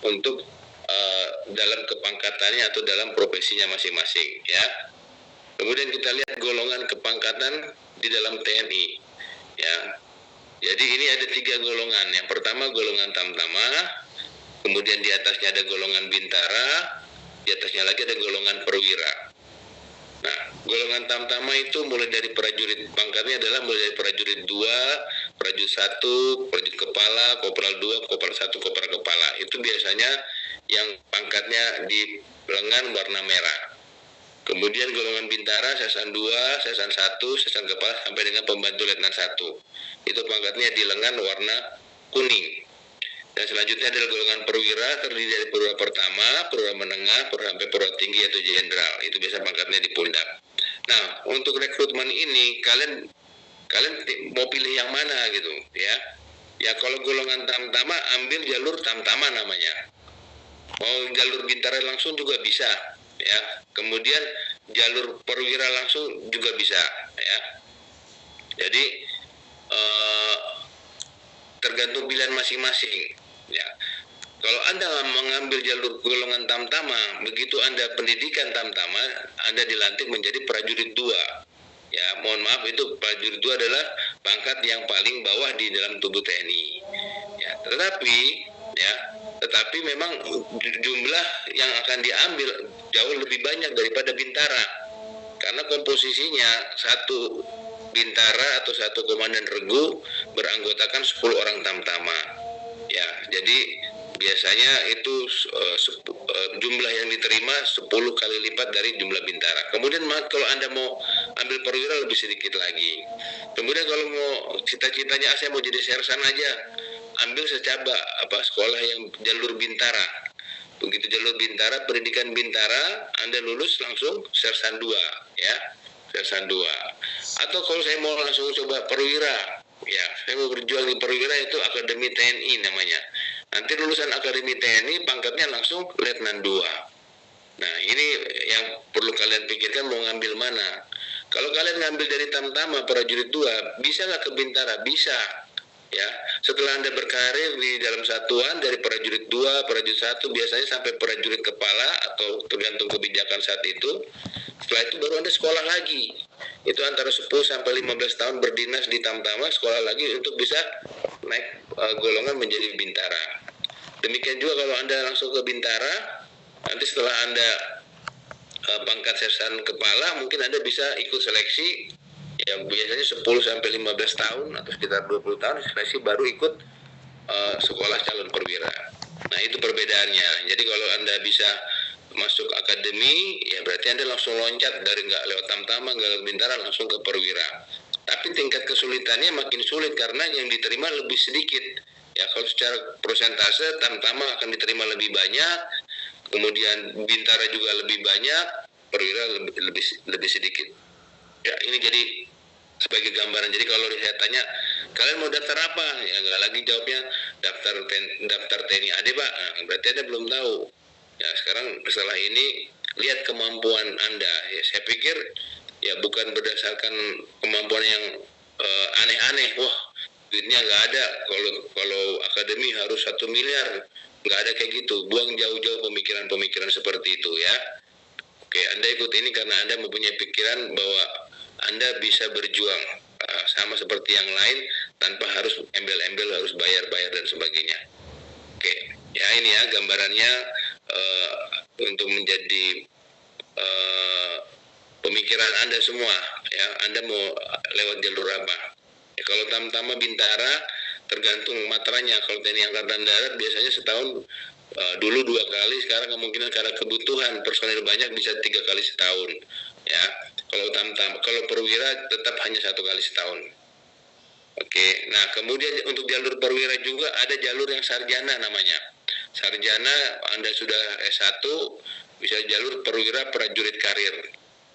untuk dalam kepangkatannya atau dalam profesinya masing-masing, ya. Kemudian kita lihat golongan kepangkatan di dalam TNI, ya. Jadi ini ada 3 golongan. Yang pertama golongan tamtama, kemudian di atasnya ada golongan bintara, di atasnya lagi ada golongan perwira. Nah, golongan tamtama itu mulai dari prajurit, pangkatnya adalah mulai dari prajurit 2, prajurit 1, prajurit kepala, kopral 2, kopral 1, kopral kepala. Itu biasanya yang pangkatnya di lengan warna merah. Kemudian golongan bintara, sesan 2, sesan 1, sesan kepala sampai dengan pembantu letnan 1. Itu pangkatnya di lengan warna kuning. Dan selanjutnya adalah golongan perwira, terdiri dari perwira pertama, perwira menengah, perwira sampai perwira tinggi atau jenderal. Itu biasa pangkatnya di pundak. Nah, untuk rekrutmen ini kalian mau pilih yang mana gitu, ya? Ya kalau golongan tamtama ambil jalur tamtama namanya. Mau jalur bintara langsung juga bisa, ya. Kemudian jalur perwira langsung juga bisa, ya. Jadi tergantung pilihan masing-masing, ya. Kalau Anda mengambil jalur golongan tamtama, begitu Anda pendidikan tamtama, Anda dilantik menjadi prajurit 2. Ya, mohon maaf, itu prajurit 2 adalah pangkat yang paling bawah di dalam tubuh TNI. Ya, tetapi memang jumlah yang akan diambil jauh lebih banyak daripada bintara. Karena komposisinya satu bintara atau satu komandan regu beranggotakan 10 orang tamtama. Ya, jadi biasanya itu jumlah yang diterima 10 kali lipat dari jumlah bintara. Kemudian kalau Anda mau ambil perwira lebih sedikit lagi. Kemudian kalau mau cita-citanya saya mau jadi sersan aja, ambil secaba sekolah yang jalur bintara. Begitu jalur bintara, pendidikan bintara, Anda lulus langsung sersan 2, ya. Sersan 2. Atau kalau saya mau langsung coba perwira, ya, saya mau berjuang di perwira, itu Akademi TNI namanya. Nanti lulusan Akademi TNI pangkatnya langsung Letnan 2. Nah, ini yang perlu kalian pikirkan mau ngambil mana. Kalau kalian ngambil dari tamtama prajurit 2, bisa nggak ke bintara? Bisa. Ya, setelah Anda berkarir di dalam satuan dari prajurit 2, prajurit 1 biasanya sampai prajurit kepala atau tergantung kebijakan saat itu. Setelah itu baru Anda sekolah lagi. Itu antara 10 sampai 15 tahun berdinas di tamtama, sekolah lagi untuk bisa naik golongan menjadi bintara. Demikian juga kalau Anda langsung ke bintara, nanti setelah Anda pangkat sersan kepala, mungkin Anda bisa ikut seleksi yang biasanya 10 sampai 15 tahun atau sekitar 20 tahun seleksi baru ikut sekolah calon perwira. Nah, itu perbedaannya. Jadi kalau Anda bisa masuk akademi, ya berarti Anda langsung loncat dari nggak lewat tamtama, nggak lewat bintara, langsung ke perwira. Tapi tingkat kesulitannya makin sulit karena yang diterima lebih sedikit. Ya, kalau secara persentase tamtama akan diterima lebih banyak, kemudian bintara juga lebih banyak, perwira lebih sedikit. Ya, ini jadi sebagai gambaran. Jadi kalau saya tanya, kalian mau daftar apa? Ya nggak lagi jawabnya daftar TNI AD, Pak. Nah, berarti Anda belum tahu. Ya, sekarang setelah ini lihat kemampuan Anda. Ya, saya pikir ya bukan berdasarkan kemampuan yang aneh-aneh. Wah, duitnya nggak ada. Kalau akademi harus 1 miliar. Nggak ada kayak gitu. Buang jauh-jauh pemikiran-pemikiran seperti itu, ya. Oke, Anda ikut ini karena Anda mempunyai pikiran bahwa Anda bisa berjuang sama seperti yang lain tanpa harus embel-embel, harus bayar-bayar dan sebagainya. Oke, ya ini ya gambarannya untuk menjadi pemikiran Anda semua. Ya, Anda mau lewat jalur apa? Ya, kalau tamtama bintara tergantung matranya. Kalau TNI Angkatan Darat biasanya setahun dulu 2 kali, sekarang kemungkinan karena kebutuhan personil banyak bisa 3 kali setahun. Ya, kalau perwira tetap hanya 1 kali setahun. Oke, nah kemudian untuk jalur perwira juga ada jalur yang sarjana namanya. Sarjana Anda sudah S1, bisa jalur perwira prajurit karir.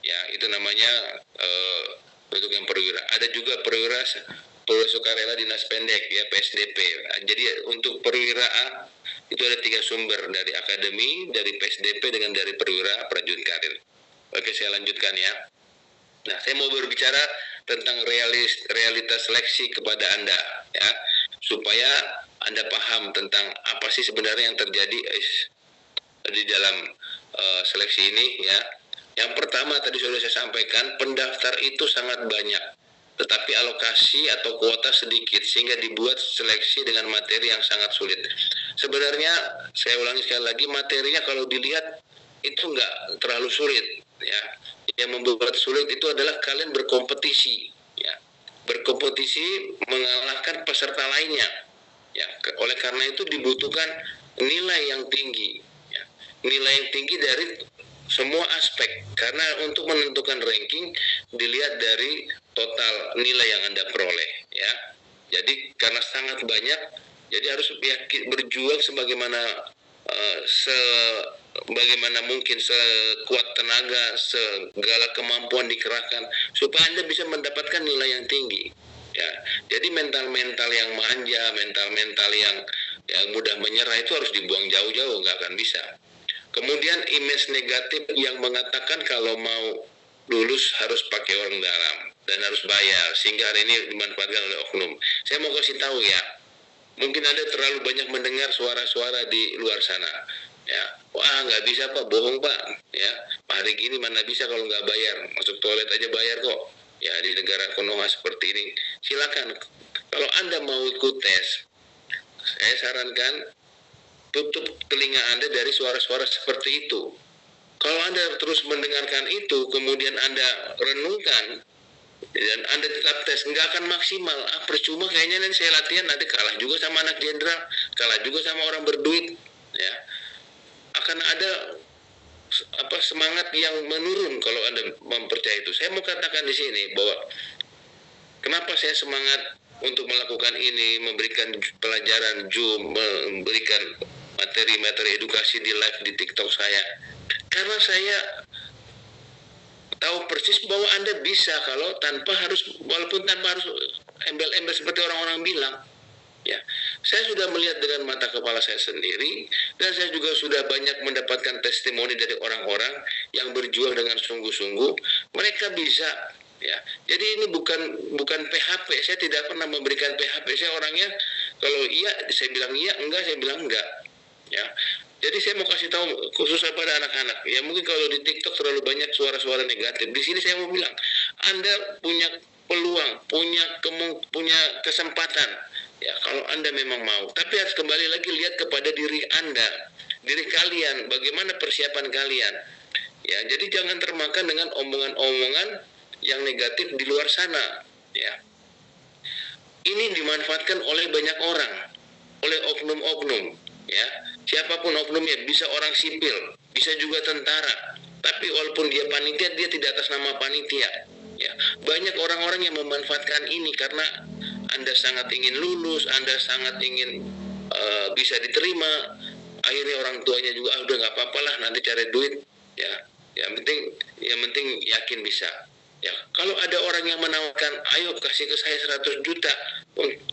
Ya, itu namanya untuk yang perwira. Ada juga perwira sukarela dinas pendek, ya, PSDP. Jadi untuk perwira A itu ada 3 sumber, dari akademi, dari PSDP, dengan dari perwira prajurit karir. Oke, saya lanjutkan ya. Nah, saya mau berbicara tentang realitas seleksi kepada Anda, ya, supaya Anda paham tentang apa sih sebenarnya yang terjadi di dalam seleksi ini ya. Yang pertama tadi sudah saya sampaikan, pendaftar itu sangat banyak, tetapi alokasi atau kuota sedikit sehingga dibuat seleksi dengan materi yang sangat sulit. Sebenarnya saya ulangi sekali lagi, materinya kalau dilihat itu nggak terlalu sulit ya. Yang membuat sulit itu adalah kalian berkompetisi ya, berkompetisi mengalahkan peserta lainnya ya. Oleh karena itu dibutuhkan nilai yang tinggi ya, nilai yang tinggi dari semua aspek, karena untuk menentukan ranking dilihat dari total nilai yang Anda peroleh ya. Jadi karena sangat banyak, jadi harus berjuang sebagaimana sebagaimana mungkin, sekuat tenaga, segala kemampuan dikerahkan supaya Anda bisa mendapatkan nilai yang tinggi ya. Jadi mental-mental yang manja, mental-mental yang mudah menyerah itu harus dibuang jauh-jauh, nggak akan bisa. Kemudian image negatif yang mengatakan kalau mau lulus harus pakai orang dalam dan harus bayar, sehingga hari ini dimanfaatkan oleh oknum. Saya mau kasih tahu ya, mungkin Anda terlalu banyak mendengar suara-suara di luar sana ya. Wah, nggak bisa Pak, bohong Pak ya. Hari gini mana bisa kalau nggak bayar, masuk toilet aja bayar kok ya di negara konoha seperti ini. Silakan, kalau Anda mau ikut tes, saya sarankan tutup telinga Anda dari suara-suara seperti itu. Kalau Anda terus mendengarkan itu, kemudian Anda renungkan, dan Anda tetap tes, nggak akan maksimal. Percuma kayaknya nanti saya latihan, nanti kalah juga sama anak jenderal, kalah juga sama orang berduit. Ya, akan ada semangat yang menurun kalau Anda mempercayai itu. Saya mau katakan di sini bahwa kenapa saya semangat untuk melakukan ini, memberikan pelajaran Zoom, memberikan materi-materi edukasi di live di TikTok saya, karena saya tahu persis bahwa Anda bisa kalau walaupun tanpa harus embel-embel seperti orang-orang bilang ya. Saya sudah melihat dengan mata kepala saya sendiri, dan saya juga sudah banyak mendapatkan testimoni dari orang-orang yang berjuang dengan sungguh-sungguh. Mereka bisa ya. Jadi ini bukan PHP. Saya tidak pernah memberikan PHP. Saya orangnya kalau iya saya bilang iya, enggak saya bilang enggak ya. Jadi saya mau kasih tahu khusus pada anak-anak ya, mungkin kalau di TikTok terlalu banyak suara-suara negatif. Di sini saya mau bilang, Anda punya peluang, punya kesempatan ya, kalau Anda memang mau. Tapi harus kembali lagi lihat kepada diri Anda, diri kalian, bagaimana persiapan kalian ya. Jadi jangan termakan dengan omongan-omongan yang negatif di luar sana ya. Ini dimanfaatkan oleh banyak orang, oleh oknum-oknum ya. Siapapun oknumnya, bisa orang sipil, bisa juga tentara, tapi walaupun dia panitia, dia tidak atas nama panitia ya. Banyak orang-orang yang memanfaatkan ini karena Anda sangat ingin lulus, Anda sangat ingin bisa diterima. Akhirnya orang tuanya juga udah nggak apa-apa lah, nanti cari duit ya. Yang penting yakin bisa ya. Kalau ada orang yang menawarkan, ayo kasih ke saya 100 juta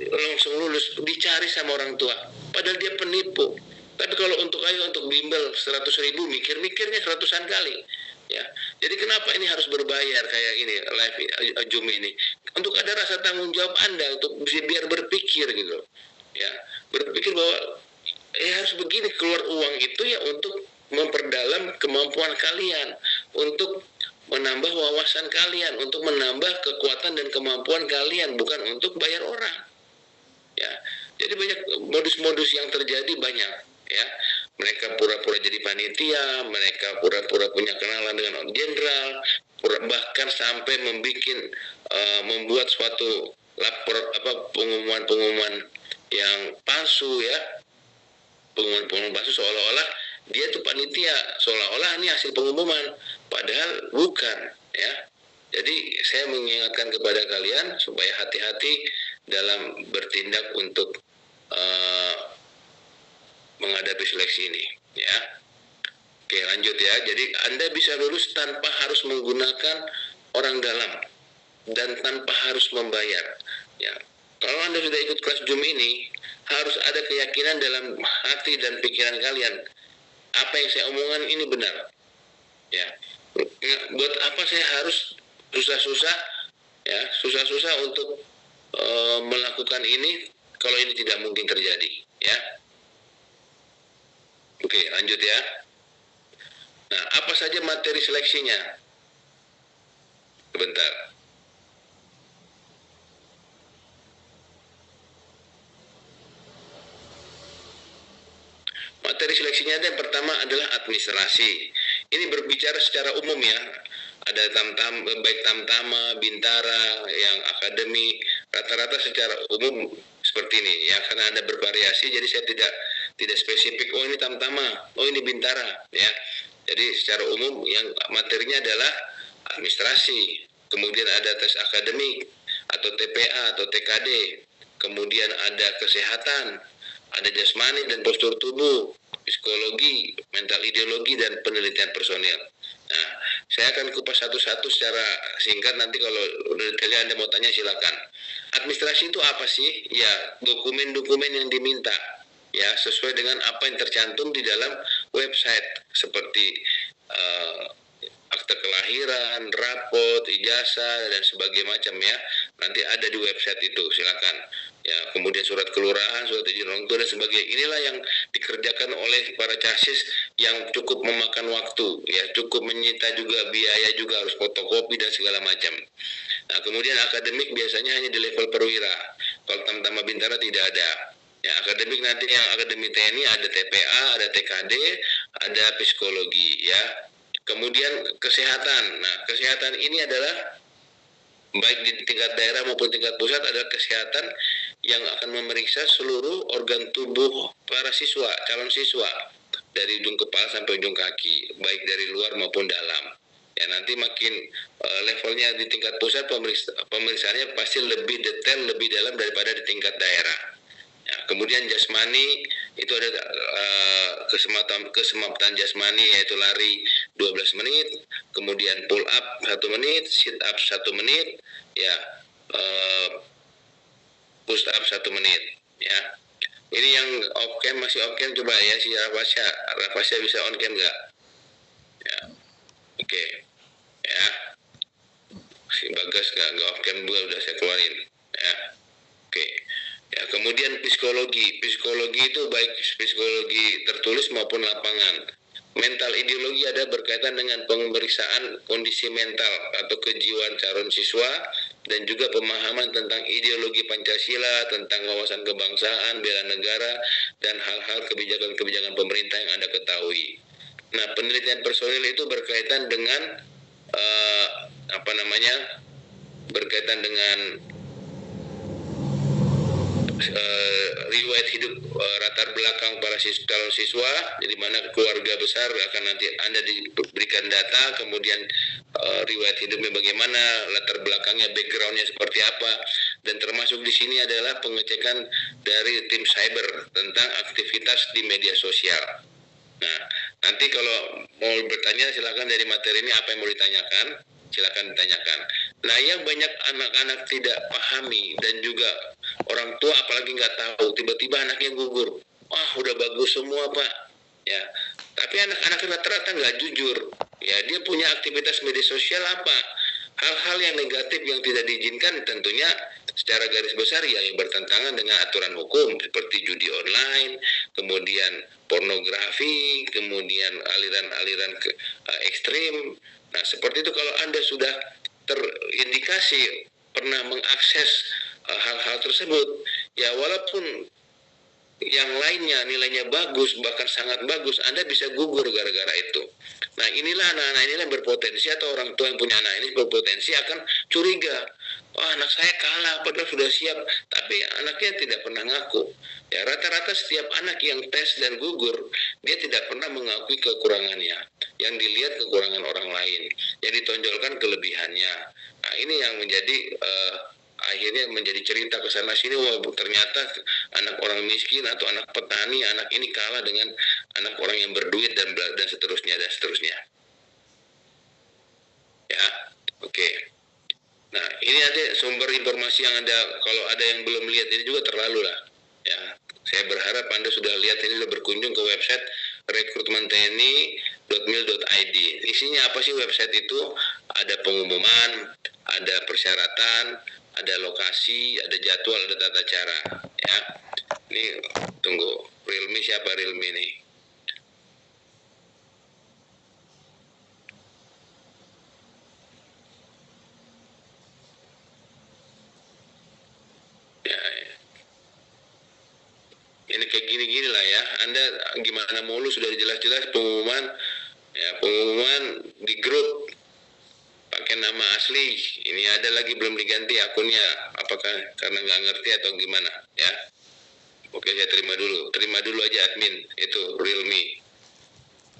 langsung lulus, dicari sama orang tua, padahal dia penipu. Tapi kalau untuk bimbel 100.000, mikirnya seratusan kali ya. Jadi kenapa ini harus berbayar kayak ini live Zoom ini? Untuk ada rasa tanggung jawab Anda, untuk biar berpikir gitu ya, berpikir bahwa harus begini, keluar uang itu ya untuk memperdalam kemampuan kalian, untuk menambah wawasan kalian, untuk menambah kekuatan dan kemampuan kalian, bukan untuk bayar orang ya. Jadi banyak modus-modus yang terjadi, banyak ya. Mereka pura-pura jadi panitia, mereka pura-pura punya kenalan dengan jenderal, bahkan sampai membuat suatu pengumuman yang palsu ya. Pengumuman palsu seolah-olah dia itu panitia, seolah-olah ini hasil pengumuman, padahal bukan ya. Jadi saya mengingatkan kepada kalian supaya hati-hati dalam bertindak untuk menghadapi seleksi ini ya. Oke, lanjut ya. Jadi Anda bisa lulus tanpa harus menggunakan orang dalam dan tanpa harus membayar ya. Kalau Anda sudah ikut kelas Zoom ini, harus ada keyakinan dalam hati dan pikiran kalian, apa yang saya omongkan ini benar ya. Buat apa saya harus susah-susah untuk melakukan ini kalau ini tidak mungkin terjadi, ya. Oke, lanjut ya. Nah, apa saja materi seleksinya? Sebentar. Materi seleksinya yang pertama adalah administrasi. Ini berbicara secara umum ya. Ada baik tamtama, bintara, yang akademik, rata-rata secara umum seperti ini ya, karena ada bervariasi jadi saya tidak spesifik, oh ini tamtama, oh ini bintara ya. Jadi secara umum yang materinya adalah administrasi, kemudian ada tes akademik atau TPA atau TKD, kemudian ada kesehatan, ada jasmani dan postur tubuh, psikologi, mental ideologi, dan penelitian personil. Nah, saya akan kupas satu-satu secara singkat, nanti kalau detailnya Anda mau tanya silakan. Administrasi itu apa sih? Ya, dokumen-dokumen yang diminta, ya, sesuai dengan apa yang tercantum di dalam website, seperti akte kelahiran, rapot, ijazah, dan sebagainya macam ya. Nanti ada di website itu, silakan. Ya, kemudian surat kelurahan, surat izin orang tua, dan sebagainya. Inilah yang dikerjakan oleh para casis yang cukup memakan waktu, ya, cukup menyita juga biaya, juga harus fotokopi dan segala macam. Nah, kemudian akademik biasanya hanya di level perwira. Kalau tamtama bintara tidak ada. Ya, akademik nanti yang akademik TNI ada TPA, ada TKD, ada psikologi, ya. Kemudian kesehatan. Nah, kesehatan ini adalah baik di tingkat daerah maupun tingkat pusat, adalah kesehatan yang akan memeriksa seluruh organ tubuh para siswa, calon siswa, dari ujung kepala sampai ujung kaki, baik dari luar maupun dalam. Ya, nanti makin levelnya di tingkat pusat, pemeriksaannya pasti lebih detail, lebih dalam daripada di tingkat daerah. Ya, kemudian jasmani itu ada kesemapatan jasmani, yaitu lari 12 menit, kemudian pull up 1 menit, sit up 1 menit, ya, push up 1 menit, ya. Ini yang off cam, masih off cam, coba ya si Rafasya bisa on cam nggak? Ya, oke, ya. Si Bagas nggak off cam juga, udah saya keluarin, ya. Oke. Ya, kemudian psikologi itu baik psikologi tertulis maupun lapangan. Mental ideologi ada berkaitan dengan pemeriksaan kondisi mental atau kejiwaan calon siswa, dan juga pemahaman tentang ideologi Pancasila, tentang wawasan kebangsaan, bela negara, dan hal-hal kebijakan-kebijakan pemerintah yang Anda ketahui. Nah, penelitian personil itu berkaitan dengan berkaitan dengan riwayat hidup, latar belakang para calon siswa, di mana keluarga besar akan nanti Anda diberikan data, kemudian riwayat hidupnya bagaimana, latar belakangnya, backgroundnya seperti apa, dan termasuk di sini adalah pengecekan dari tim cyber tentang aktivitas di media sosial. Nah, nanti kalau mau bertanya silakan, dari materi ini apa yang mau ditanyakan, silakan ditanyakan. Nah, yang banyak anak-anak tidak pahami dan juga orang tua apalagi nggak tahu, tiba-tiba anaknya gugur. Wah, udah bagus semua Pak, ya. Tapi anak-anak rata-rata nggak jujur. Ya, dia punya aktivitas media sosial apa? Hal-hal yang negatif yang tidak diizinkan, tentunya secara garis besar ya yang bertentangan dengan aturan hukum, seperti judi online, kemudian pornografi, kemudian aliran-aliran ekstrim. Nah, seperti itu kalau Anda sudah terindikasi pernah mengakses hal-hal tersebut, ya walaupun yang lainnya nilainya bagus, bahkan sangat bagus, Anda bisa gugur gara-gara itu. Nah, inilah anak-anak inilah yang berpotensi, atau orang tua yang punya anak ini berpotensi akan curiga, wah anak saya kalah padahal sudah siap, tapi anaknya tidak pernah ngaku. Ya, rata-rata setiap anak yang tes dan gugur, dia tidak pernah mengakui kekurangannya. Yang dilihat kekurangan orang lain, yang ditonjolkan kelebihannya. Nah, ini yang menjadi akhirnya menjadi cerita kesana sini, wah ternyata anak orang miskin atau anak petani, anak ini kalah dengan anak orang yang berduit, dan seterusnya dan seterusnya. Ya, oke. Nah, ini nanti sumber informasi yang ada, kalau ada yang belum lihat ini juga terlalu lah. Ya, saya berharap Anda sudah lihat ini, sudah berkunjung ke website rekrutmentni.mil.id. Isinya apa sih website itu? Ada pengumuman, ada persyaratan, ada lokasi, ada jadwal, ada tata cara. Ya, ini tunggu. Realme siapa Realme ini? Ya, ini kayak gini-gini lah ya. Anda gimana mulu sudah jelas-jelas pengumuman, ya pengumuman di grup pakai nama asli. Ini ada lagi belum diganti akunnya. Apakah karena nggak ngerti atau gimana? Ya. Oke, saya terima dulu aja admin itu Realme.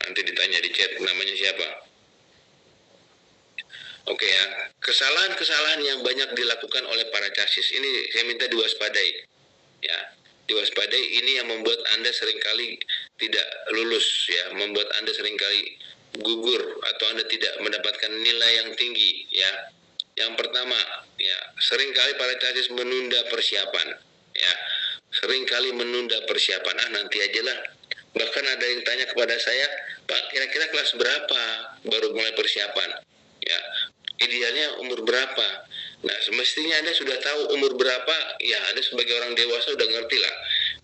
Nanti ditanya di chat namanya siapa. Oke ya, kesalahan-kesalahan yang banyak dilakukan oleh para chassis ini saya minta diwaspadai. Ya, diwaspadai ini yang membuat Anda seringkali tidak lulus ya, membuat Anda seringkali gugur atau Anda tidak mendapatkan nilai yang tinggi ya. Yang pertama, ya, seringkali para chassis menunda persiapan ya. Seringkali menunda persiapan, nanti aja lah. Bahkan ada yang tanya kepada saya, Pak, kira-kira kelas berapa baru mulai persiapan? Ya, idealnya umur berapa? Nah, semestinya Anda sudah tahu umur berapa, ya Anda sebagai orang dewasa udah ngerti lah.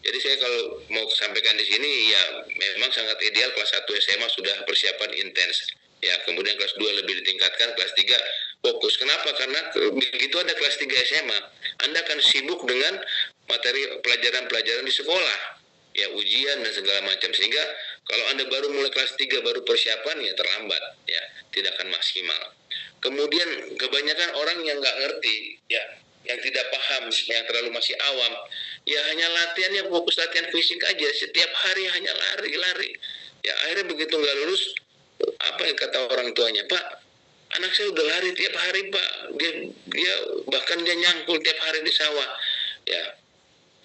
Jadi saya kalau mau sampaikan di sini, ya memang sangat ideal kelas 1 SMA sudah persiapan intens. Ya, kemudian kelas 2 lebih ditingkatkan, kelas 3 fokus. Kenapa? Karena begitu ada kelas 3 SMA, Anda akan sibuk dengan materi pelajaran-pelajaran di sekolah, ya ujian dan segala macam, sehingga kalau Anda baru mulai kelas 3 baru persiapan, ya terlambat, ya tidak akan maksimal. Kemudian kebanyakan orang yang nggak ngerti, ya yang tidak paham, yang terlalu masih awam, ya hanya latihannya fokus latihan fisik aja, setiap hari hanya lari, ya akhirnya begitu nggak lulus, apa yang kata orang tuanya, Pak, anak saya udah lari tiap hari Pak, dia bahkan dia nyangkul tiap hari di sawah, ya.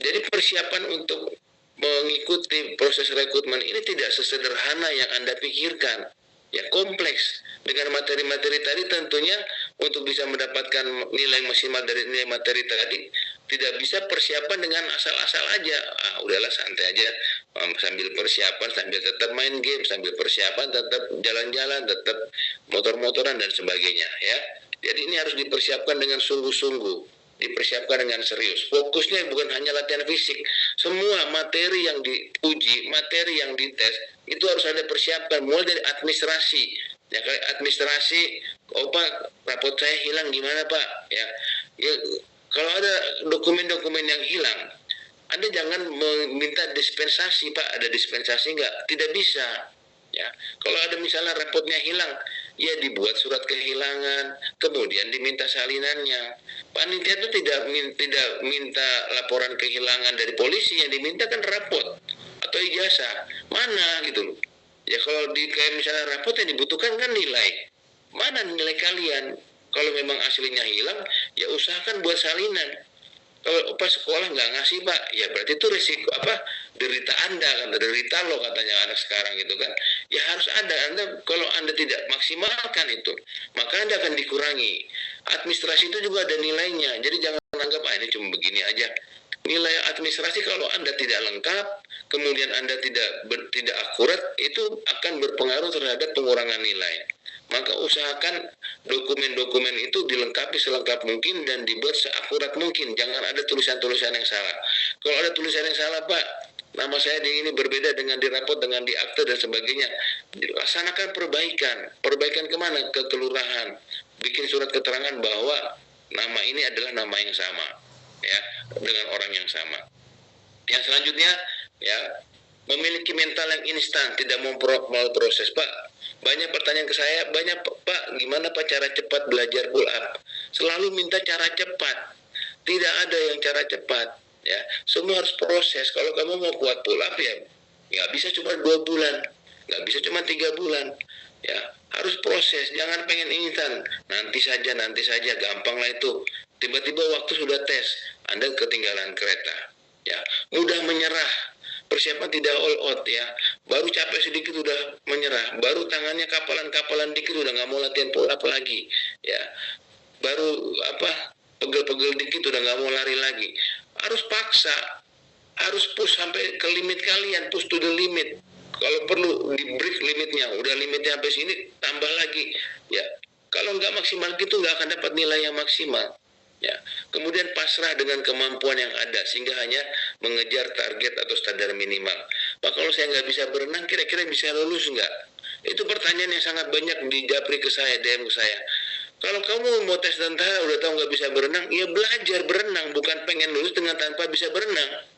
Jadi persiapan untuk mengikuti proses rekrutmen ini tidak sesederhana yang Anda pikirkan. Ya, kompleks. Dengan materi-materi tadi tentunya untuk bisa mendapatkan nilai maksimal dari nilai materi tadi, tidak bisa persiapan dengan asal-asal aja. Udahlah santai aja, sambil persiapan, sambil tetap main game, sambil persiapan, tetap jalan-jalan, tetap motor-motoran dan sebagainya ya. Jadi ini harus dipersiapkan dengan sungguh-sungguh, dipersiapkan dengan serius. Fokusnya bukan hanya latihan fisik. Semua materi yang diuji, materi yang dites, itu harus ada persiapan. Mulai dari administrasi. Ya, kayak administrasi, Pak, rapot saya hilang gimana Pak? Ya, kalau ada dokumen-dokumen yang hilang, Anda jangan meminta dispensasi, Pak. Ada dispensasi nggak? Tidak bisa. Ya, kalau ada misalnya rapotnya hilang, ya dibuat surat kehilangan, kemudian diminta salinannya. Panitia itu tidak minta laporan kehilangan dari polisi, yang diminta kan rapot atau ijazah. Mana gitu loh. Ya kalau kayak misalnya rapot yang dibutuhkan kan nilai. Mana nilai kalian? Kalau memang aslinya hilang, ya usahakan buat salinan. Kalau pas sekolah nggak ngasih Pak, ya berarti itu risiko derita Anda kan, derita lo katanya anak sekarang gitu kan. Ya harus ada. Kalau Anda tidak maksimalkan itu, maka Anda akan dikurangi. Administrasi itu juga ada nilainya. Jadi jangan anggap ini cuma begini aja. Nilai administrasi kalau Anda tidak lengkap, kemudian Anda tidak akurat, itu akan berpengaruh terhadap pengurangan nilai. Maka usahakan dokumen-dokumen itu dilengkapi selengkap mungkin dan dibuat seakurat mungkin. Jangan ada tulisan-tulisan yang salah. Kalau ada tulisan yang salah, Pak, nama saya di ini berbeda dengan di rapot, dengan di akte dan sebagainya. Laksanakan perbaikan. Perbaikan kemana? Ke kelurahan. Bikin surat keterangan bahwa nama ini adalah nama yang sama, ya, dengan orang yang sama. Yang selanjutnya, ya, memiliki mental yang instan, tidak mau proses, Pak. Banyak pertanyaan ke saya, banyak Pak, gimana Pak cara cepat belajar pull up? Selalu minta cara cepat. Tidak ada yang cara cepat, ya. Semua harus proses. Kalau kamu mau kuat pull up, ya nggak bisa cuma 2 bulan, nggak bisa cuma 3 bulan, ya. Harus proses. Jangan pengen instan. Nanti saja, gampang lah itu. Tiba-tiba waktu sudah tes, Anda ketinggalan kereta, ya. Mudah menyerah. Persiapan tidak all out, ya. Baru capek sedikit udah menyerah. Baru tangannya kapalan dikit udah nggak mau latihan pull up lagi, ya. Baru pegel-pegel dikit udah nggak mau lari lagi. Harus paksa, harus push sampai ke limit kalian, push to the limit. Kalau perlu di break limitnya, udah limitnya sampai sini tambah lagi, ya. Kalau nggak maksimal gitu nggak akan dapat nilai yang maksimal. Ya, kemudian pasrah dengan kemampuan yang ada sehingga hanya mengejar target atau standar minimal. Pak, kalau saya nggak bisa berenang, kira-kira bisa lulus nggak? Itu pertanyaan yang sangat banyak di japri ke saya, DM ke saya. Kalau kamu mau tes tentara udah tahu nggak bisa berenang, ya belajar berenang, bukan pengen lulus dengan tanpa bisa berenang.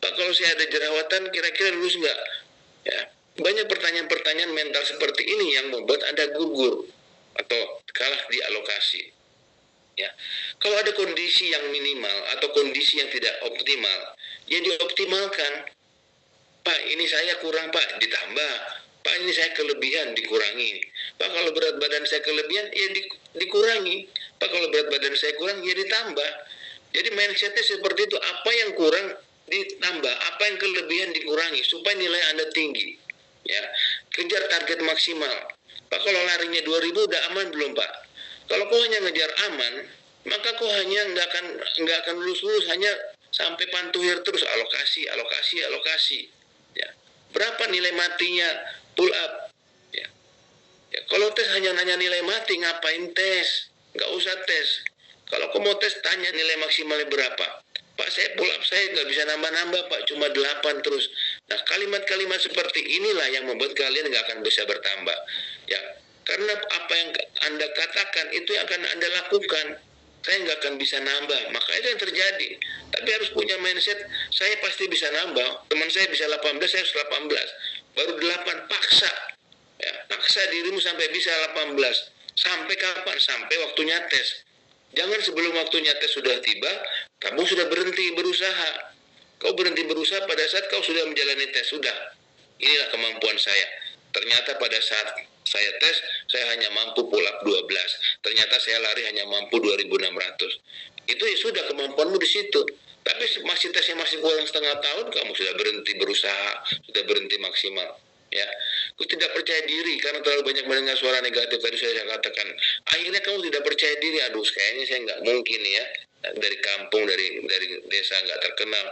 Pak, kalau saya ada jerawatan, kira-kira lulus nggak? Ya, banyak pertanyaan-pertanyaan mental seperti ini yang membuat Anda gugur atau kalah di alokasi. Ya, kalau ada kondisi yang minimal atau kondisi yang tidak optimal, ya dioptimalkan. Pak, ini saya kurang Pak, ditambah. Pak, ini saya kelebihan, dikurangi. Pak, kalau berat badan saya kelebihan, ya dikurangi. Pak, kalau berat badan saya kurang, ya ditambah. Jadi mindsetnya seperti itu, apa yang kurang ditambah, apa yang kelebihan dikurangi, supaya nilai Anda tinggi. Ya, kejar target maksimal. Pak, kalau larinya 2000 udah aman belum Pak? Kalau kau hanya ngejar aman, maka kau hanya nggak akan lulus, hanya sampai pantuhir terus alokasi. Ya. Berapa nilai matinya pull up? Ya. Ya, kalau tes hanya nanya nilai mati, ngapain tes? Nggak usah tes. Kalau kau mau tes, tanya nilai maksimalnya berapa. Pak, saya pull up saya nggak bisa nambah-nambah Pak, cuma 8 terus. Nah, kalimat-kalimat seperti inilah yang membuat kalian nggak akan bisa bertambah. Ya, karena apa yang Anda katakan itu yang akan Anda lakukan. Saya nggak akan bisa nambah, maka itu yang terjadi. Tapi harus punya mindset, saya pasti bisa nambah. Teman saya bisa 18, saya harus 18. Baru 8, paksa. Ya, paksa dirimu sampai bisa 18. Sampai kapan? Sampai waktunya tes. Jangan sebelum waktunya tes sudah tiba, kamu sudah berhenti berusaha. Kau berhenti berusaha pada saat kau sudah menjalani tes. Sudah, inilah kemampuan saya. Ternyata pada saat saya tes, saya hanya mampu pull up 12. Ternyata saya lari hanya mampu 2600. Itu ya sudah kemampuanmu di situ. Tapi masih tesnya masih kurang setengah tahun, kamu sudah berhenti berusaha, sudah berhenti maksimal. Ya, aku tidak percaya diri karena terlalu banyak mendengar suara negatif tadi saya katakan. Akhirnya kamu tidak percaya diri. Aduh, kayaknya saya nggak mungkin ya. Dari kampung, dari desa nggak terkenal,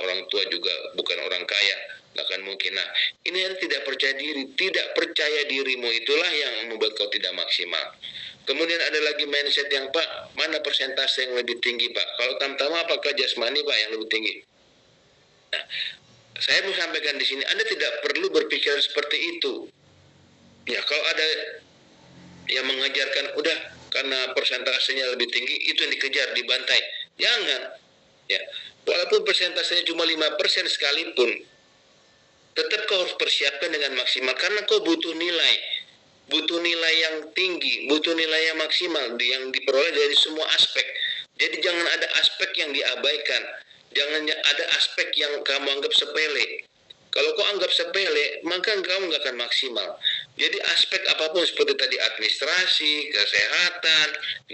orang tua juga bukan orang kaya, nggak akan mungkin. Nah, ini harus tidak percaya diri. Tidak percaya dirimu itulah yang membuat kau tidak maksimal. Kemudian ada lagi mindset yang Pak, mana persentase yang lebih tinggi Pak? Kalau tamtama apakah jasmani Pak yang lebih tinggi? Nah, saya mau sampaikan di sini, Anda tidak perlu berpikiran seperti itu. Ya, kalau ada yang mengajarkan, udah karena persentasenya lebih tinggi, itu yang dikejar, dibantai. Jangan. Ya, walaupun persentasenya cuma 5% sekalipun, tetap kau harus persiapkan dengan maksimal, karena kau butuh nilai. Butuh nilai yang tinggi, butuh nilai yang maksimal, yang diperoleh dari semua aspek. Jadi jangan ada aspek yang diabaikan. Jangan ada aspek yang kamu anggap sepele. Kalau kau anggap sepele, maka kamu nggak akan maksimal. Jadi aspek apapun seperti tadi administrasi, kesehatan,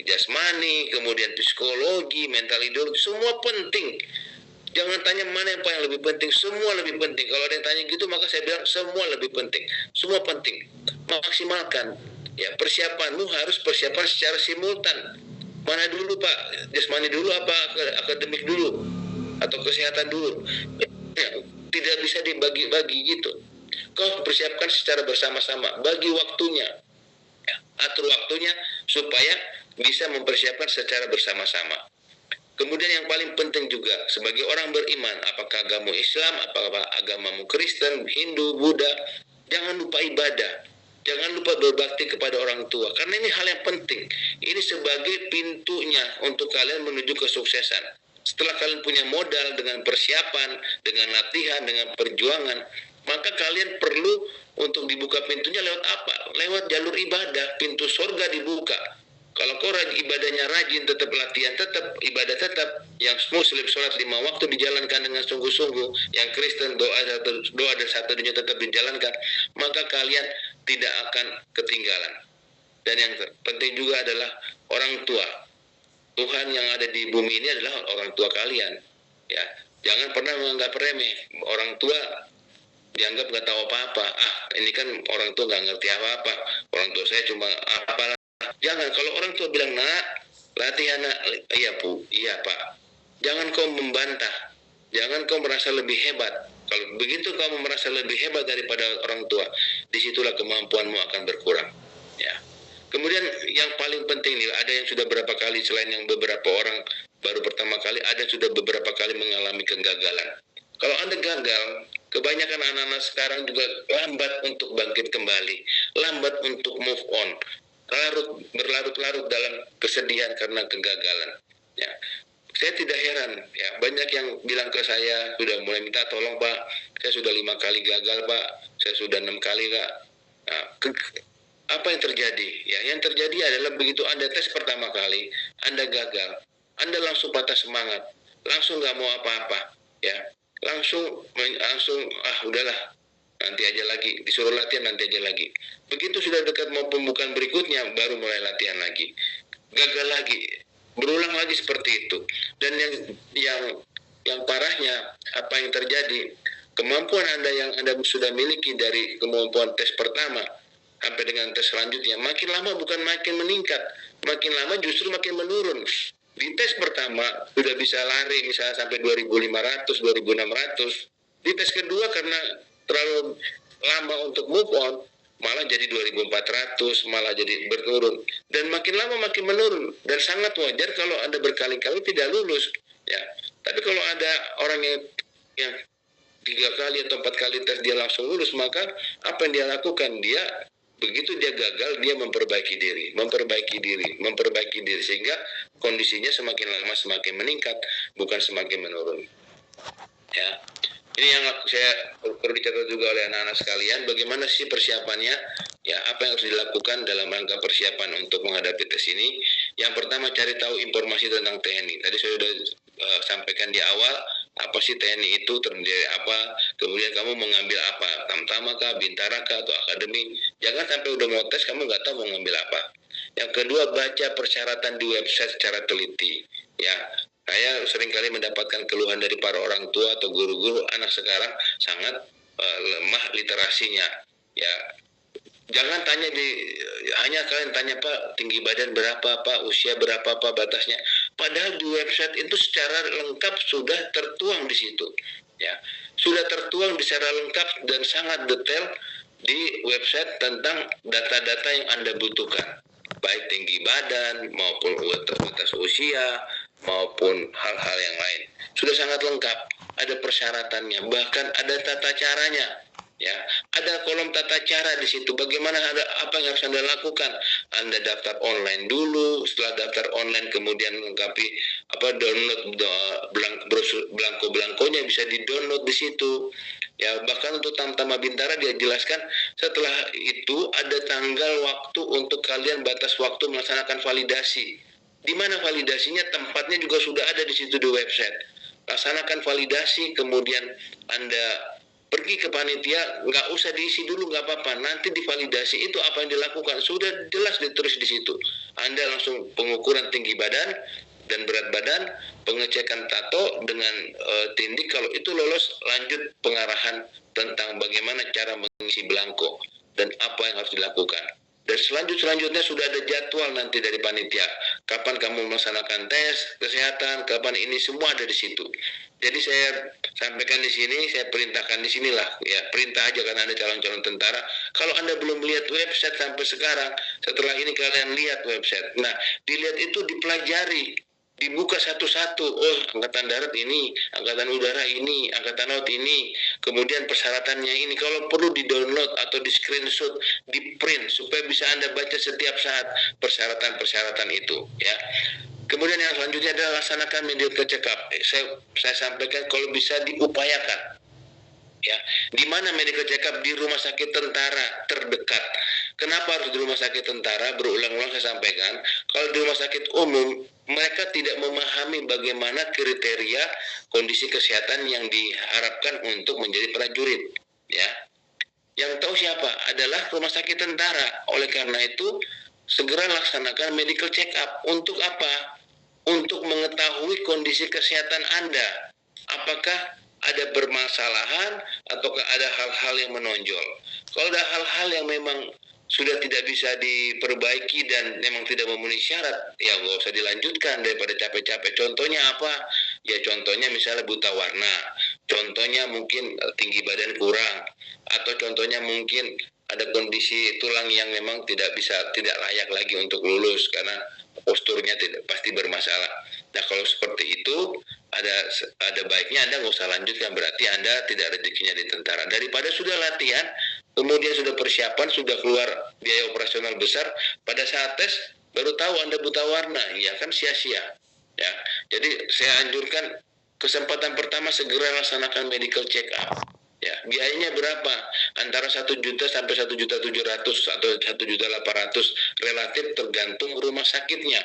jasmani, kemudian psikologi, mental ideologi, semua penting. Jangan tanya mana yang lebih penting, semua lebih penting. Kalau ada yang tanya gitu, maka saya bilang semua lebih penting. Semua penting. Maksimalkan. Ya, persiapanmu harus persiapan secara simultan. Mana dulu Pak? Jasmani dulu apa akademik dulu? Atau kesehatan dulu? Ya, tidak bisa dibagi-bagi gitu. Kau persiapkan secara bersama-sama, bagi waktunya, ya, atur waktunya supaya bisa mempersiapkan secara bersama-sama. Kemudian yang paling penting juga sebagai orang beriman, apakah agama Islam, apakah agamamu Kristen, Hindu, Buddha, jangan lupa ibadah. Jangan lupa berbakti kepada orang tua, karena ini hal yang penting. Ini sebagai pintunya untuk kalian menuju kesuksesan. Setelah kalian punya modal dengan persiapan, dengan latihan, dengan perjuangan, maka kalian perlu untuk dibuka pintunya lewat apa? Lewat jalur ibadah, pintu surga dibuka. Kalau kau ibadahnya rajin, tetap latihan, tetap ibadah, tetap yang muslim sholat 5 waktu dijalankan dengan sungguh-sungguh, yang Kristen doa dan satu dunia tetap dijalankan, maka kalian tidak akan ketinggalan. Dan yang penting juga adalah orang tua. Tuhan yang ada di bumi ini adalah orang tua kalian. Ya, jangan pernah menganggap remeh orang tua. Dianggap nggak tahu apa-apa. Ini kan orang tua nggak ngerti apa-apa. Orang tua saya cuma apalah. Jangan, kalau orang tua bilang, nak, latihan nak, iya Bu, iya Pak. Jangan kau membantah. Jangan kau merasa lebih hebat. Kalau begitu kamu merasa lebih hebat daripada orang tua, disitulah kemampuanmu akan berkurang. Ya. Kemudian yang paling penting nih, ada yang sudah berapa kali, selain yang beberapa orang baru pertama kali, ada yang sudah beberapa kali mengalami kegagalan. Kalau Anda gagal, kebanyakan anak-anak sekarang juga lambat untuk bangkit kembali, lambat untuk move on, berlarut-larut dalam kesedihan karena kegagalan. Ya, saya tidak heran, ya banyak yang bilang ke saya, sudah mulai minta tolong Pak, saya sudah 5 kali gagal Pak, saya sudah 6 kali Kak. Nah, apa yang terjadi? Ya, yang terjadi adalah begitu Anda tes pertama kali, Anda gagal, Anda langsung patah semangat, langsung nggak mau apa-apa, ya, langsung udahlah, nanti aja lagi, disuruh latihan nanti aja lagi. Begitu sudah dekat mau pembukaan berikutnya, baru mulai latihan lagi, gagal lagi, berulang lagi seperti itu. Dan yang parahnya, apa yang terjadi? Kemampuan Anda yang Anda sudah miliki dari kemampuan tes pertama sampai dengan tes selanjutnya, makin lama bukan makin meningkat, makin lama justru makin menurun. Di tes pertama sudah bisa lari misalnya sampai 2.500, 2.600. Di tes kedua karena terlalu lama untuk move on, malah jadi 2.400, malah jadi berturun. Dan makin lama makin menurun. Dan sangat wajar kalau Anda berkali-kali tidak lulus. Ya. Tapi kalau ada orang yang 3 kali atau 4 kali tes dia langsung lulus, maka apa yang dia lakukan? Dia begitu dia gagal, dia memperbaiki diri, sehingga kondisinya semakin lama semakin meningkat, bukan semakin menurun. Ya, ini yang saya perlu dicatat juga oleh anak-anak sekalian. Bagaimana sih persiapannya? Ya, apa yang harus dilakukan dalam rangka persiapan untuk menghadapi tes ini? Yang pertama, cari tahu informasi tentang TNI. Tadi saya sudah sampaikan di awal, apa sih TNI itu, terdiri dari apa, kemudian kamu mengambil apa, Tamtama kah, Bintara kah, atau akademi. Jangan sampai udah mau tes kamu nggak tahu mau ngambil apa. Yang kedua, baca persyaratan di website secara teliti. Ya, saya seringkali mendapatkan keluhan dari para orang tua atau guru-guru, anak sekarang sangat lemah literasinya. Ya, jangan hanya kalian tanya Pak, tinggi badan berapa Pak, usia berapa Pak, batasnya. Padahal di website itu secara lengkap sudah tertuang di situ. Ya, sudah tertuang secara lengkap dan sangat detail di website tentang data-data yang Anda butuhkan, baik tinggi badan maupun batas usia maupun hal-hal yang lain. Sudah sangat lengkap, ada persyaratannya, bahkan ada tata caranya. Ya, ada kolom tata cara di situ. Bagaimana apa yang harus Anda lakukan? Anda daftar online dulu. Setelah daftar online, kemudian melengkapi download belangko-belangkonya bisa di-download di situ. Ya, bahkan untuk Tamtama Bintara dia jelaskan setelah itu ada tanggal waktu untuk kalian, batas waktu melaksanakan validasi. Di mana validasinya, tempatnya juga sudah ada di situ di website. Laksanakan validasi, kemudian Anda pergi ke panitia, nggak usah diisi dulu, nggak apa-apa. Nanti di validasi itu apa yang dilakukan sudah jelas ditulis di situ. Anda langsung pengukuran tinggi badan dan berat badan, pengecekan tato dengan tindik. Kalau itu lolos, lanjut pengarahan tentang bagaimana cara mengisi belangko dan apa yang harus dilakukan. Dan selanjutnya sudah ada jadwal nanti dari panitia. Kapan kamu melaksanakan tes kesehatan, kapan ini, semua ada di situ. Jadi saya sampaikan di sini, saya perintahkan di sinilah, ya perintah aja karena Anda calon-calon tentara. Kalau Anda belum lihat website sampai sekarang, setelah ini kalian lihat website. Nah, dilihat itu dipelajari, dibuka satu-satu. Oh, angkatan darat ini, angkatan udara ini, angkatan laut ini, kemudian persyaratannya ini. Kalau perlu di-download atau di-screenshot, di-print supaya bisa Anda baca setiap saat persyaratan-persyaratan itu, ya. Kemudian yang selanjutnya adalah laksanakan medical check up. Saya sampaikan kalau bisa diupayakan. Ya, di mana medical check up? Di rumah sakit tentara terdekat. Kenapa harus di rumah sakit tentara? Berulang-ulang saya sampaikan, kalau di rumah sakit umum mereka tidak memahami bagaimana kriteria kondisi kesehatan yang diharapkan untuk menjadi prajurit. Ya, yang tahu siapa? Adalah rumah sakit tentara. Oleh karena itu, segera laksanakan medical check up. Untuk apa? Untuk mengetahui kondisi kesehatan Anda. Apakah ada bermasalahan ataukah ada hal-hal yang menonjol. Kalau ada hal-hal yang memang sudah tidak bisa diperbaiki dan memang tidak memenuhi syarat, ya nggak usah dilanjutkan daripada capek-capek. Contohnya apa? Ya contohnya misalnya buta warna, contohnya mungkin tinggi badan kurang, atau contohnya mungkin ada kondisi tulang yang memang tidak layak lagi untuk lulus karena posturnya tidak pasti bermasalah. Nah kalau seperti itu ada baiknya Anda nggak usah lanjutkan, berarti Anda tidak rezekinya di tentara. Daripada sudah latihan, kemudian sudah persiapan, sudah keluar biaya operasional besar, pada saat tes baru tahu Anda buta warna, ya kan sia-sia. Ya, jadi saya anjurkan kesempatan pertama segera laksanakan medical check up. Ya, biayanya berapa? Antara 1 juta sampai 1.700.000 atau 1.800.000, relatif tergantung rumah sakitnya,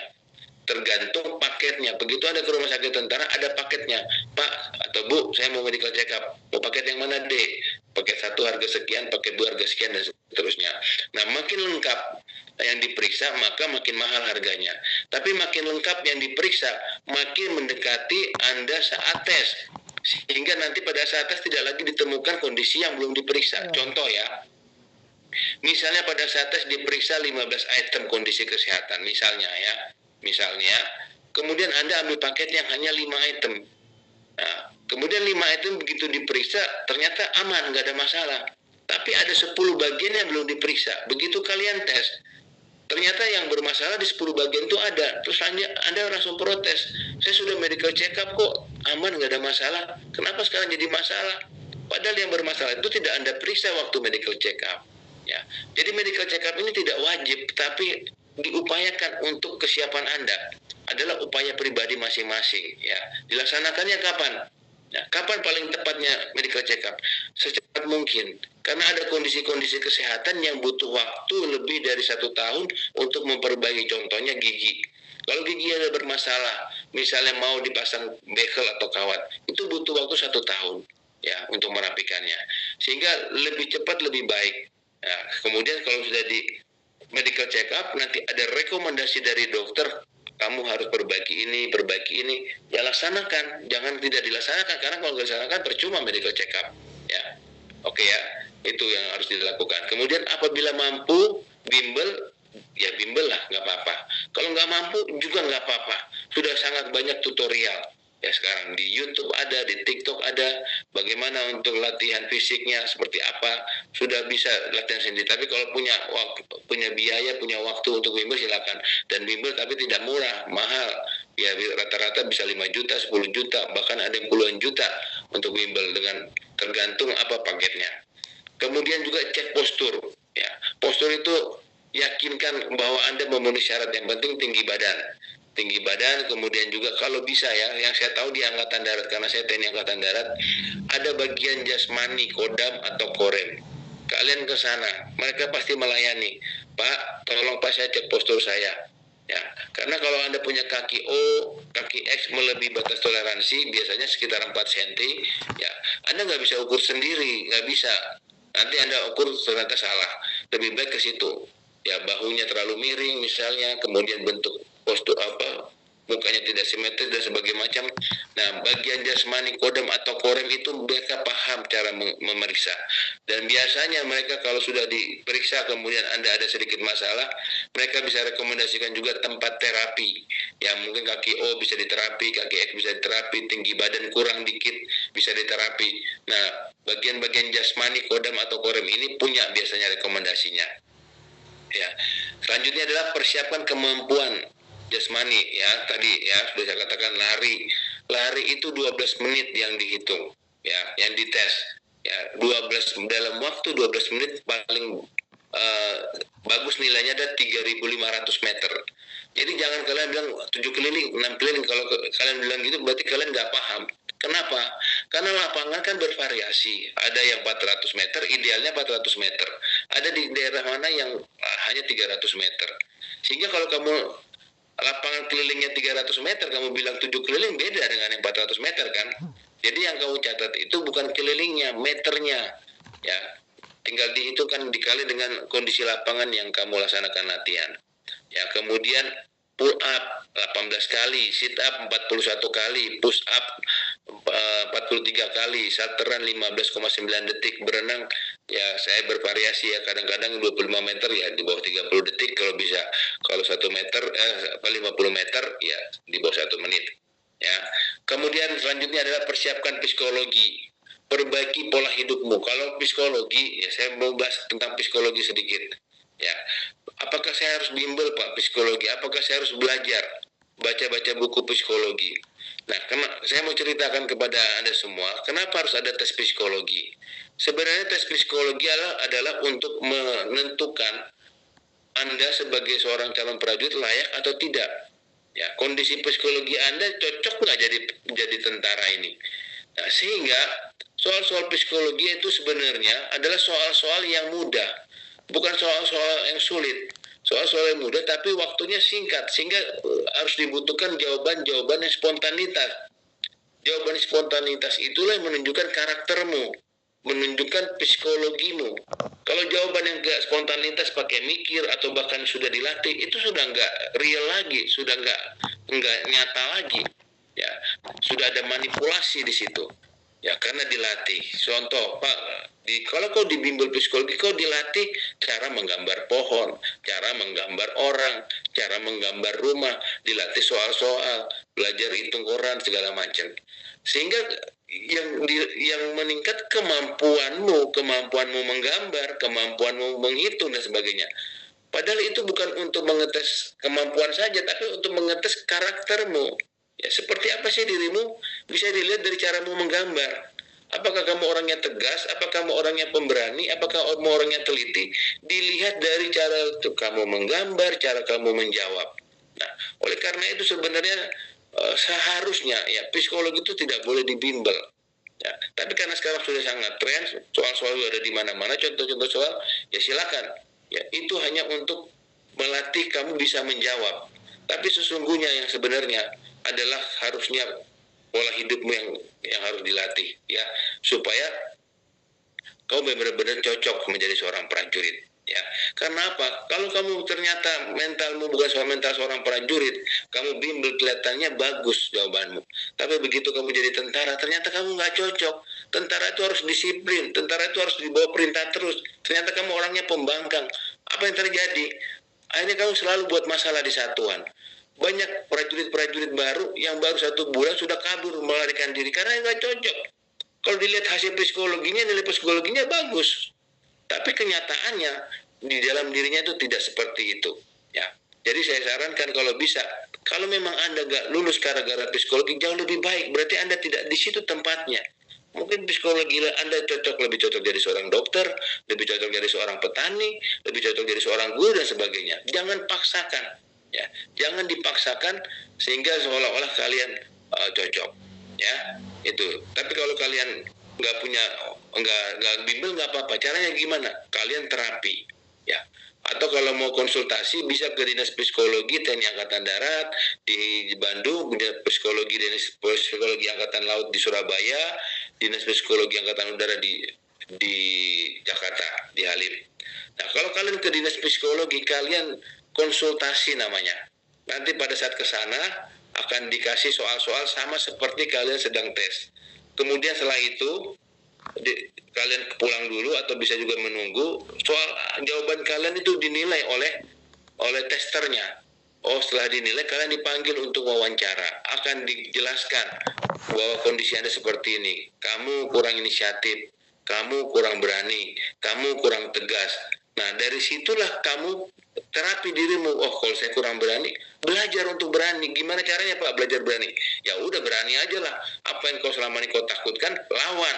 tergantung paketnya. Begitu ada ke rumah sakit tentara, ada paketnya. Pak atau Bu, saya mau medical check up. Mau paket yang mana, D? Paket 1 harga sekian, paket 2 harga sekian, dan seterusnya. Nah, makin lengkap yang diperiksa, maka makin mahal harganya. Tapi makin lengkap yang diperiksa, makin mendekati Anda saat tes. Sehingga nanti pada saat tes tidak lagi ditemukan kondisi yang belum diperiksa. Contoh ya, misalnya pada saat tes diperiksa 15 item kondisi kesehatan, misalnya, kemudian Anda ambil paket yang hanya 5 item. Nah, kemudian 5 item begitu diperiksa, ternyata aman, nggak ada masalah. Tapi ada 10 bagian yang belum diperiksa. Begitu kalian tes, ternyata yang bermasalah di 10 bagian itu ada. Terus Anda langsung protes. Saya sudah medical check up kok, aman, nggak ada masalah. Kenapa sekarang jadi masalah? Padahal yang bermasalah itu tidak Anda periksa waktu medical check up. Ya, jadi medical check up ini tidak wajib, tapi diupayakan untuk kesiapan Anda. Adalah upaya pribadi masing-masing. Ya, dilaksanakannya kapan? Nah, kapan paling tepatnya medical check up? Secepat mungkin. Karena ada kondisi-kondisi kesehatan yang butuh waktu lebih dari 1 tahun untuk memperbaiki, contohnya gigi. Kalau gigi ada bermasalah, misalnya mau dipasang bekel atau kawat, itu butuh waktu 1 tahun ya untuk merapikannya. Sehingga lebih cepat lebih baik. Nah, kemudian kalau sudah di medical check up, nanti ada rekomendasi dari dokter, kamu harus perbaiki ini, ya laksanakan. Jangan tidak dilaksanakan, karena kalau dilaksanakan percuma medical check up. Ya, oke ya, itu yang harus dilakukan. Kemudian apabila mampu bimbel, ya bimbel lah, nggak apa-apa. Kalau nggak mampu juga nggak apa-apa. Sudah sangat banyak tutorial. Ya sekarang di YouTube ada, di TikTok ada, bagaimana untuk latihan fisiknya seperti apa, sudah bisa latihan sendiri. Tapi kalau punya waktu, punya biaya, punya waktu untuk bimbel silakan. Dan bimbel tapi tidak murah, mahal. Ya rata-rata bisa 5 juta, 10 juta, bahkan ada yang puluhan juta untuk bimbel, dengan tergantung apa paketnya. Kemudian juga cek postur. Ya, postur itu yakinkan bahwa Anda memenuhi syarat. Yang penting tinggi badan, kemudian juga kalau bisa ya, yang saya tahu di Angkatan Darat, karena saya TNI Angkatan Darat, ada bagian jasmani, kodam atau korem. Kalian ke sana, mereka pasti melayani. Pak, tolong Pak, saya cek postur saya. Ya, karena kalau Anda punya kaki O, kaki X melebihi batas toleransi, biasanya sekitar 4 cm, ya Anda nggak bisa ukur sendiri, nggak bisa. Nanti Anda ukur ternyata salah. Lebih baik ke situ. Ya, bahunya terlalu miring misalnya, kemudian bentuk postur mukanya tidak simetris dan sebagainya macam. Nah, bagian jasmani, kodam atau korem itu mereka paham cara memeriksa. Dan biasanya mereka kalau sudah diperiksa kemudian Anda ada sedikit masalah, mereka bisa rekomendasikan juga tempat terapi. Ya, mungkin kaki O bisa diterapi, kaki X bisa diterapi, tinggi badan kurang dikit bisa diterapi. Nah, bagian-bagian jasmani, kodam atau korem ini punya biasanya rekomendasinya. Ya, selanjutnya adalah persiapkan kemampuan jasmani. Ya, tadi ya sudah saya katakan lari itu 12 menit yang dihitung, ya, yang dites. Ya, 12 dalam waktu 12 menit paling bagus nilainya ada 3.500 meter. Jadi jangan kalian bilang 7 keliling, 6 keliling. Kalau kalian bilang gitu berarti kalian nggak paham. Kenapa? Karena lapangan kan bervariasi. Ada yang 400 meter, idealnya 400 meter. Ada di daerah mana yang hanya 300 meter. Sehingga kalau kamu lapangan kelilingnya 300 meter, kamu bilang 7 keliling, beda dengan yang 400 meter kan. Jadi yang kamu catat itu bukan kelilingnya, meternya. Ya, tinggal dihitungkan dikali dengan kondisi lapangan yang kamu laksanakan latihan. Ya, kemudian pull up 18 kali, sit up 41 kali, push up 43 kali, salteran 15,9 detik, berenang ya saya bervariasi ya, kadang-kadang 25 meter ya di bawah 30 detik kalau bisa, kalau 1 meter 50 meter ya di bawah 1 menit ya. Kemudian selanjutnya adalah persiapkan psikologi. perbaiki pola hidupmu. Kalau psikologi, ya saya mau bahas tentang psikologi sedikit. Ya, apakah saya harus bimbel Pak psikologi? Apakah saya harus belajar baca-baca buku psikologi? Nah, saya mau ceritakan kepada Anda semua, kenapa harus ada tes psikologi? Sebenarnya tes psikologi adalah untuk menentukan Anda sebagai seorang calon prajurit layak atau tidak. Ya, kondisi psikologi Anda cocok nggak jadi tentara ini? Nah, sehingga soal-soal psikologi itu sebenarnya adalah soal-soal yang mudah, bukan soal-soal yang sulit. Soal-soal yang mudah tapi waktunya singkat, sehingga harus dibutuhkan jawaban-jawaban yang spontanitas. Jawaban spontanitas itulah yang menunjukkan karaktermu, menunjukkan psikologimu. Kalau jawaban yang gak spontanitas pakai mikir atau bahkan sudah dilatih, itu sudah nggak real lagi, sudah nggak nyata lagi. Ya, sudah ada manipulasi di situ. Ya, karena dilatih. Contoh, Pak, kalau kau di bimbel psikologi, kau dilatih cara menggambar pohon, cara menggambar orang, cara menggambar rumah, dilatih soal-soal, belajar hitung koran, segala macam. Sehingga yang meningkat kemampuanmu menggambar, kemampuanmu menghitung dan sebagainya. Padahal itu bukan untuk mengetes kemampuan saja, tapi untuk mengetes karaktermu. Ya, seperti apa sih dirimu? Bisa dilihat dari caramu menggambar. Apakah kamu orangnya tegas? Apakah kamu orangnya pemberani? Apakah kamu orangnya teliti? Dilihat dari cara kamu menggambar, cara kamu menjawab. Nah, oleh karena itu sebenarnya seharusnya ya psikologi itu tidak boleh dibimbel. Ya, tapi karena sekarang sudah sangat tren, soal-soal ada di mana-mana, contoh-contoh soal, ya silakan. Ya, itu hanya untuk melatih kamu bisa menjawab. Tapi sesungguhnya yang sebenarnya adalah harusnya pola hidupmu yang harus dilatih, ya, supaya kau benar-benar cocok menjadi seorang prajurit. Ya, karena apa? Kalau kamu ternyata mentalmu bukan mental seorang prajurit, kamu bimbel kelihatannya bagus jawabanmu. Tapi begitu kamu jadi tentara, ternyata kamu nggak cocok. Tentara itu harus disiplin, tentara itu harus dibawa perintah terus. Ternyata kamu orangnya pembangkang. Apa yang terjadi? Akhirnya kamu selalu buat masalah di satuan. Banyak prajurit-prajurit baru yang baru 1 bulan sudah kabur melarikan diri karena nggak cocok. Kalau dilihat hasil psikologinya, nilai psikologinya bagus. Tapi kenyataannya di dalam dirinya itu tidak seperti itu. Ya, jadi saya sarankan kalau bisa, kalau memang Anda gak lulus gara-gara psikologi, jauh lebih baik. Berarti Anda tidak di situ tempatnya. Mungkin psikologi Anda lebih cocok jadi seorang dokter, lebih cocok jadi seorang petani, lebih cocok jadi seorang guru dan sebagainya. Jangan paksakan, ya, jangan dipaksakan sehingga seolah-olah kalian cocok, ya itu. Tapi kalau kalian nggak bimbel nggak apa-apa. Caranya gimana? Kalian terapi, ya. Atau kalau mau konsultasi bisa ke Dinas Psikologi TNI Angkatan Darat di Bandung, Dinas Psikologi Angkatan Laut di Surabaya, Dinas Psikologi Angkatan Udara di Jakarta, di Halim. Nah, kalau kalian ke Dinas Psikologi, kalian konsultasi namanya. Nanti pada saat ke sana akan dikasih soal-soal sama seperti kalian sedang tes. Kemudian setelah itu kalian pulang dulu atau bisa juga menunggu soal jawaban kalian itu dinilai oleh testernya. Oh, setelah dinilai kalian dipanggil untuk wawancara. Akan dijelaskan bahwa kondisi Anda seperti ini. Kamu kurang inisiatif, kamu kurang berani, kamu kurang tegas. Nah, dari situlah kamu terapi dirimu. Oh, kalau saya kurang berani, belajar untuk berani. Gimana caranya Pak belajar berani? Ya udah berani aja lah. Apa yang kau selama ini kau takutkan, lawan.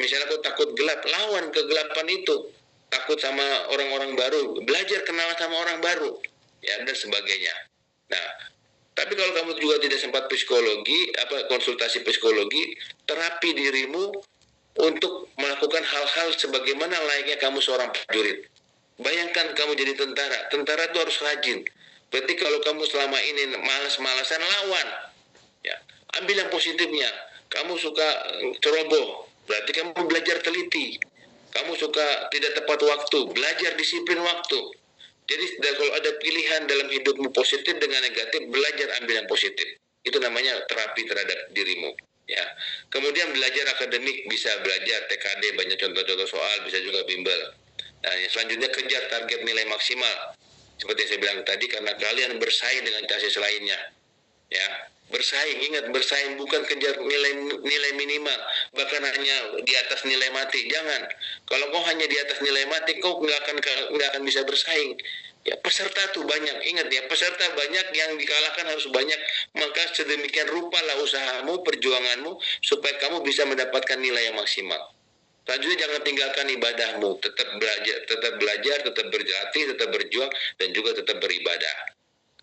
Misalnya kau takut gelap, lawan kegelapan itu. Takut sama orang-orang baru, belajar kenal sama orang baru, ya, dan sebagainya. Nah, tapi kalau kamu juga tidak sempat konsultasi psikologi, terapi dirimu untuk melakukan hal-hal sebagaimana layaknya kamu seorang prajurit. Bayangkan kamu jadi tentara itu harus rajin. Berarti kalau kamu selama ini malas-malasan, lawan. Ya, ambil yang positifnya. Kamu suka ceroboh, berarti kamu belajar teliti. Kamu suka tidak tepat waktu, belajar disiplin waktu. Jadi kalau ada pilihan dalam hidupmu positif dengan negatif, belajar ambil yang positif. Itu namanya terapi terhadap dirimu. Ya. Kemudian belajar akademik, bisa belajar TKD, banyak contoh-contoh soal, bisa juga bimbel. Nah, selanjutnya kejar target nilai maksimal. Seperti yang saya bilang tadi, karena kalian bersaing dengan casis lainnya. Ya, bersaing, ingat bersaing bukan kejar nilai minimal. bahkan hanya di atas nilai mati. Jangan. Kalau kau hanya di atas nilai mati, kau nggak akan bisa bersaing. Ya, peserta tuh banyak. Ingat ya, peserta banyak, yang dikalahkan harus banyak. Maka sedemikian rupalah usahamu, perjuanganmu, supaya kamu bisa mendapatkan nilai yang maksimal. Selanjutnya jangan tinggalkan ibadahmu. Tetap belajar, tetap berlatih, tetap berjuang, dan juga tetap beribadah.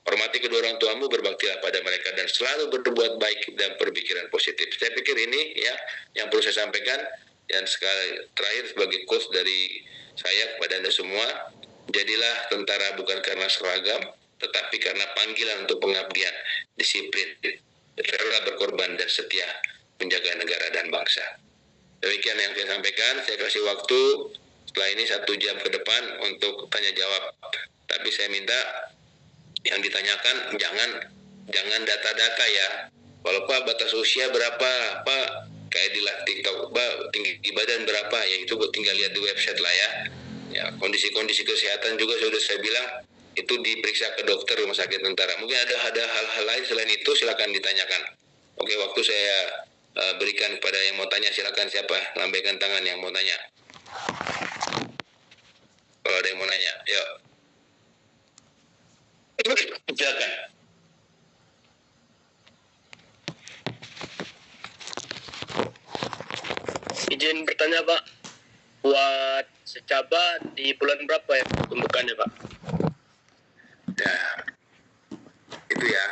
Hormati kedua orang tuamu, berbaktilah pada mereka, dan selalu berbuat baik dan berpikiran positif. Saya pikir ini ya yang perlu saya sampaikan. Dan sekali terakhir sebagai quotes dari saya kepada Anda semua, jadilah tentara bukan karena seragam, tetapi karena panggilan untuk pengabdian, disiplin, rela berkorban, dan setia menjaga negara dan bangsa. Demikian yang saya sampaikan. Saya kasih waktu setelah ini 1 jam ke depan untuk tanya jawab. Tapi saya minta yang ditanyakan jangan data-data ya. Kalau Pak batas usia berapa, Pak kayak di TikTok, Pak tinggi badan berapa, ya itu tinggal lihat di website lah ya. Ya, kondisi-kondisi kesehatan juga sudah saya bilang itu diperiksa ke dokter rumah sakit tentara. Mungkin ada hal-hal lain selain itu, silakan ditanyakan. Oke, waktu saya berikan kepada yang mau tanya. Silakan, siapa lambaikan tangan yang mau tanya. Kalau ada yang mau nanya, yuk. Silakan. Izin bertanya Pak, buat secaba di bulan berapa ya pembukaannya Pak? Ya, itu ya.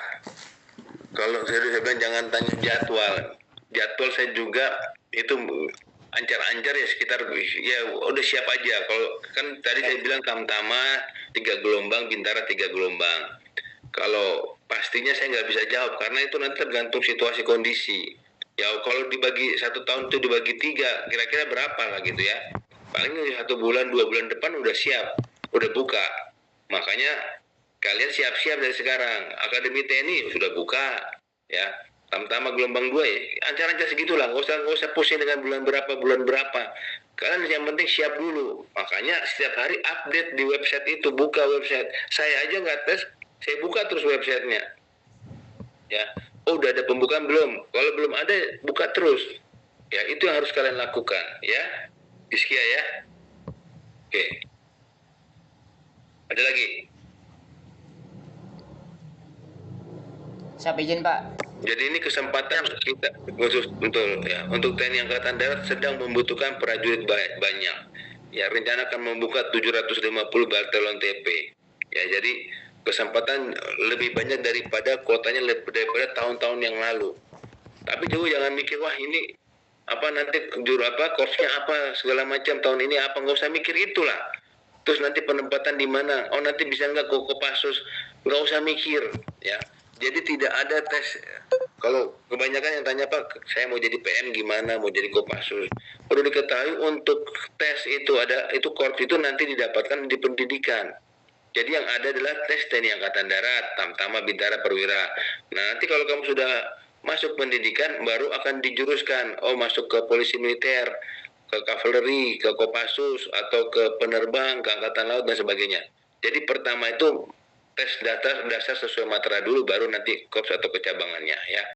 Kalau saya bilang jangan tanya jadwal. Jadwal saya juga itu ancar-ancar ya, sekitar ya udah siap aja. Kalau kan tadi saya bilang Tamtama 3 gelombang, Bintara 3 gelombang. Kalau pastinya saya nggak bisa jawab karena itu nanti tergantung situasi kondisi. Ya kalau dibagi 1 tahun itu dibagi 3, kira-kira berapa lah gitu ya. Paling 1 bulan 2 bulan depan udah siap, udah buka. Makanya kalian siap-siap dari sekarang. Akademi TNI sudah buka ya. Tamtama gelombang 2 ya, ancar-ancar segitulah, nggak usah pusing dengan bulan berapa. Kalian yang penting siap dulu. Makanya setiap hari update di website itu, buka website. Saya aja nggak tes, saya buka terus websitenya. Ya, oh udah ada pembukaan belum? Kalau belum ada, buka terus. Ya, itu yang harus kalian lakukan. Ya, Giskia ya. Oke. Ada lagi? Siap, izin Pak. Jadi ini kesempatan kita khusus untuk TNI Angkatan Darat sedang membutuhkan prajurit banyak. Ya, rencana akan membuka 750 batelon TP. Ya, jadi kesempatan lebih banyak daripada kuotanya daripada tahun-tahun yang lalu. Tapi juga jangan mikir wah ini apa nanti korpsnya apa segala macam tahun ini apa, nggak usah mikir itulah. Terus nanti penempatan di mana? Oh nanti bisa nggak Kopassus? Nggak usah mikir ya. Jadi tidak ada tes. Kalau kebanyakan yang tanya Pak, saya mau jadi PM gimana, mau jadi Kopassus. Perlu diketahui untuk tes itu korps itu nanti didapatkan di pendidikan. Jadi yang ada adalah tes TNI Angkatan Darat, Tamtama, Bintara, Perwira. Nah nanti kalau kamu sudah masuk pendidikan, baru akan dijuruskan. Oh masuk ke polisi militer, ke kavaleri, ke Kopassus, atau ke penerbang, ke Angkatan Laut, dan sebagainya. Jadi pertama itu tes dasar sesuai materai dulu, baru nanti korps atau kecabangannya ya.